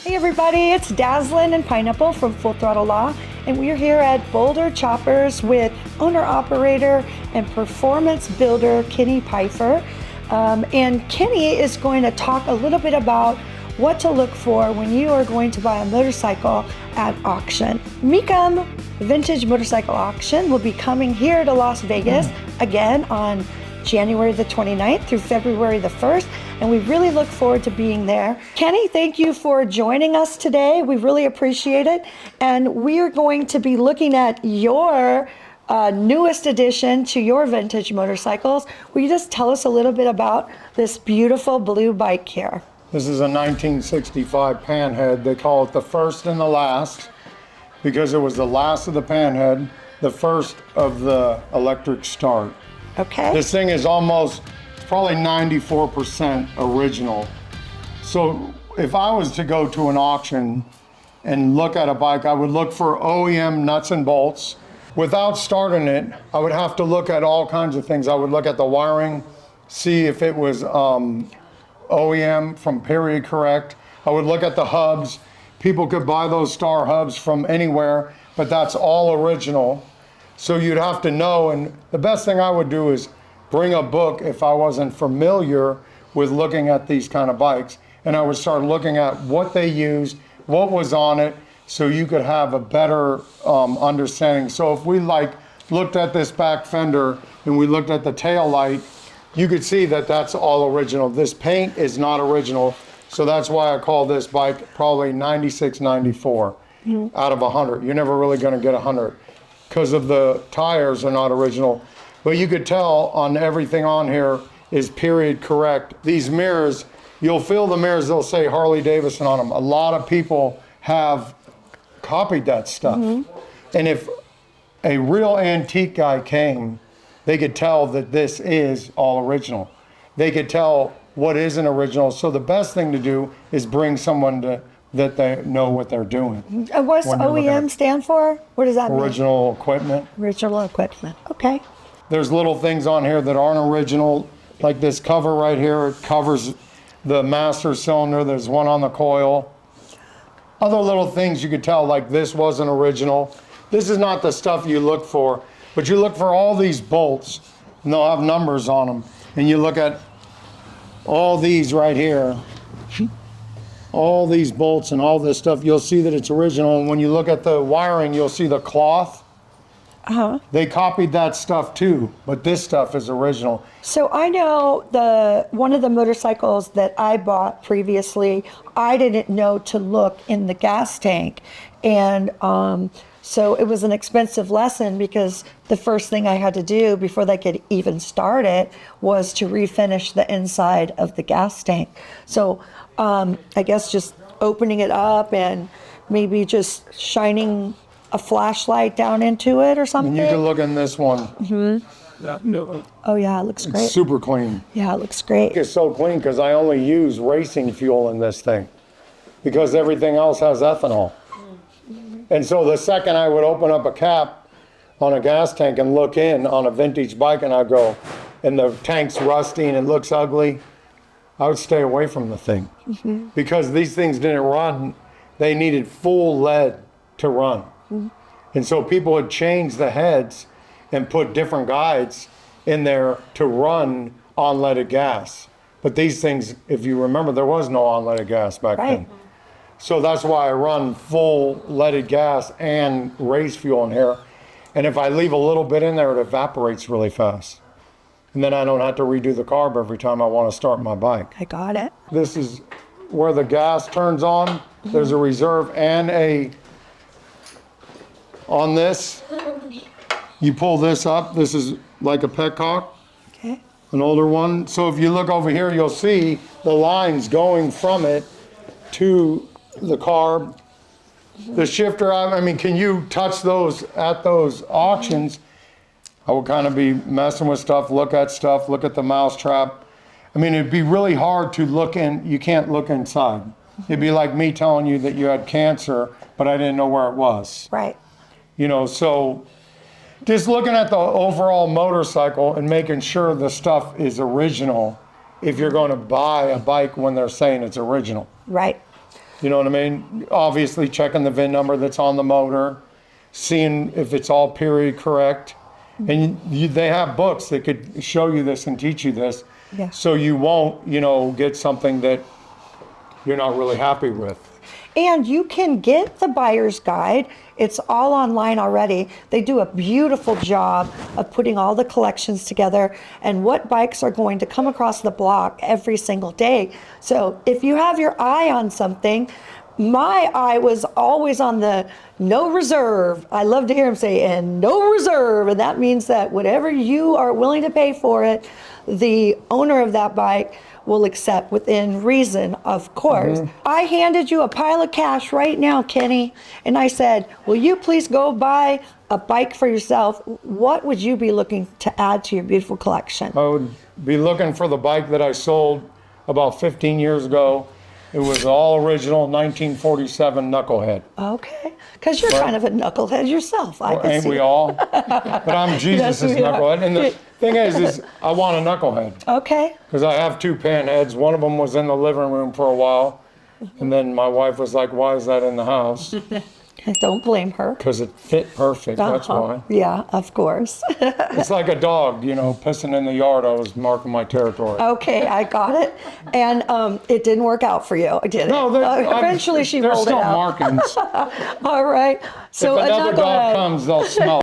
Hey everybody, it's Dazzlin and Pineapple from Full Throttle Law, and we're here at Boulder Choppers with owner-operator and performance builder Kenny Piefer. And Kenny is going to talk a little bit about what to look for when you are going to buy a motorcycle at auction. Mecum Vintage Motorcycle Auction will be coming here to Las Vegas again on January the 29th through February the 1st, and we really look forward to being there. Kenny, thank you for joining us today. We really appreciate it. And we are going to be looking at your newest addition to your vintage motorcycles. Will you just tell us a little bit about this beautiful blue bike here? This is a 1965 panhead. They call it the first and the last because it was the last of the panhead, the first of the electric start. Okay. This thing is probably 94% original. So if I was to go to an auction and look at a bike, I would look for OEM nuts and bolts. Without starting it, I would have to look at all kinds of things. I would look at the wiring, see if it was OEM from period correct. I would look at the hubs. People could buy those Star hubs from anywhere, but that's all original. So you'd have to know, and the best thing I would do is bring a book if I wasn't familiar with looking at these kind of bikes, and I would start looking at what they used, what was on it, so you could have a better understanding. So if we looked at this back fender and we looked at the tail light, you could see that that's all original. This paint is not original, so that's why I call this bike probably 96, 94 out of 100. You're never really gonna get 100. Because of the tires are not original. But you could tell on everything on here is period correct. These mirrors, you'll feel the mirrors, they'll say Harley-Davidson on them. A lot of people have copied that stuff. And if a real antique guy came, they could tell that this is all original. They could tell what isn't original. So the best thing to do is bring someone that they know what they're doing. What's OEM stand for? What does that mean? Original equipment. Original equipment, okay. There's little things on here that aren't original, like this cover right here. It covers the master cylinder. There's one on the coil. Other little things you could tell, like this wasn't original. This is not the stuff you look for, but you look for all these bolts, and they'll have numbers on them. And you look at all these right here, all these bolts and all this stuff, you'll see that it's original. And when you look at the wiring, you'll see the cloth. They copied that stuff too, but this stuff is original. So I know one of the motorcycles that I bought previously, I didn't know to look in the gas tank. And so it was an expensive lesson because the first thing I had to do before they could even start it was to refinish the inside of the gas tank. So I guess just opening it up and maybe just shining a flashlight down into it or something. And you can look in this one. Oh yeah, it looks great. It's super clean. Yeah, it looks great. It's so clean because I only use racing fuel in this thing because everything else has ethanol. And so the second I would open up a cap on a gas tank and look in on a vintage bike and I go, and the tank's rusty and it looks ugly, I would stay away from the thing because these things didn't run. They needed full lead to run. And so people would change the heads and put different guides in there to run unleaded gas. But these things, if you remember, there was no unleaded gas back then. So that's why I run full leaded gas and race fuel in here. And if I leave a little bit in there, it evaporates really fast. And then I don't have to redo the carb every time I want to start my bike. I got it. This is where the gas turns on. There's a reserve and on this, you pull this up. This is like a petcock, an older one. So if you look over here, you'll see the lines going from it to the carb. The shifter, I mean, can you touch those at those auctions? I would kind of be messing with stuff, look at the mouse trap. I mean, it'd be really hard to look in, you can't look inside. It'd be like me telling you that you had cancer, but I didn't know where it was. Right. You know, so just looking at the overall motorcycle and making sure the stuff is original if you're going to buy a bike when they're saying it's original. Right. You know what I mean? Obviously checking the VIN number that's on the motor, seeing if it's all period correct. And they have books that could show you this and teach you this. Yeah. So you won't, get something that you're not really happy with. And you can get the buyer's guide. It's all online already. They do a beautiful job of putting all the collections together and what bikes are going to come across the block every single day. So if you have your eye on something, my eye was always on the no reserve. I love to hear him say, and no reserve. And that means that whatever you are willing to pay for it, the owner of that bike will accept within reason, of course. I handed you a pile of cash right now, Kenny, and I said, will you please go buy a bike for yourself? What would you be looking to add to your beautiful collection? I would be looking for the bike that I sold about 15 years ago. It was all original 1947 knucklehead. Okay, because you're kind of a knucklehead yourself. I can Ain't see we it. all? But I'm Jesus' Yes, we are. knucklehead. And the thing is I want a knucklehead. Okay. Because I have two panheads. One of them was in the living room for a while. And then my wife was like, why is that in the house? Don't blame her. Because it fit perfect, that's why. Yeah, of course. It's like a dog, pissing in the yard. I was marking my territory. Okay, I got it. And it didn't work out for you, did it? No, eventually she rolled it out. There's still markings. All right. So If another dog comes, they'll smell